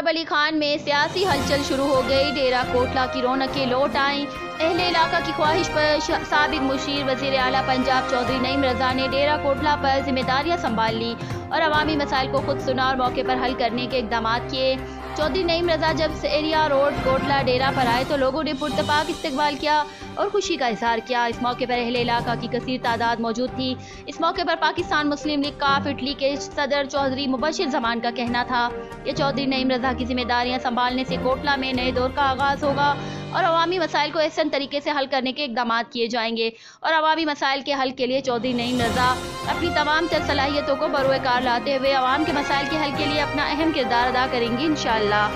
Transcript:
صاحب علی خان میں سیاسی ہلچل شروع ہو گئی۔ ڈیرہ کوٹلہ کی رونقیں لوٹ آئیں۔ اہل علاقہ کی خواہش پر سابق مشیر وزیر اعلیٰ پنجاب چودھری نعیم رضا نے ڈیرہ کوٹلہ پر ذمہ داریاں سنبھال لی اور عوامی مسائل کو خود سنا اور موقع پر حل کرنے کے اقدامات کیے۔ چودھری نعیم رضا جب سیریا روڈ کوٹلہ ڈیرہ پر آئے تو لوگوں نے پرتپاک استقبال کیا اور خوشی کا اظہار کیا۔ اس موقع پر اہل علاقہ کی کثیر تعداد موجود تھی۔ اس موقع پر پاکستان مسلم لیگ کاف اٹلی کے صدر چودھری مبشر زمان کا کہنا تھا کہ چودھری نعیم رضا کی ذمہ داریاں سنبھالنے سے کوٹلہ میں نئے دور کا آغاز ہوگا اور عوامی مسائل کو احسن طریقے سے حل کرنے کے اقدامات کیے جائیں گے اور عوامی مسائل کے حل کے لیے چودھری نعیم رضا اپنی تمام تر صلاحیتوں کو بروئے کار لاتے ہوئے عوام کے مسائل کے حل کے لیے اپنا اہم کردار ادا کریں گے انشاءاللہ۔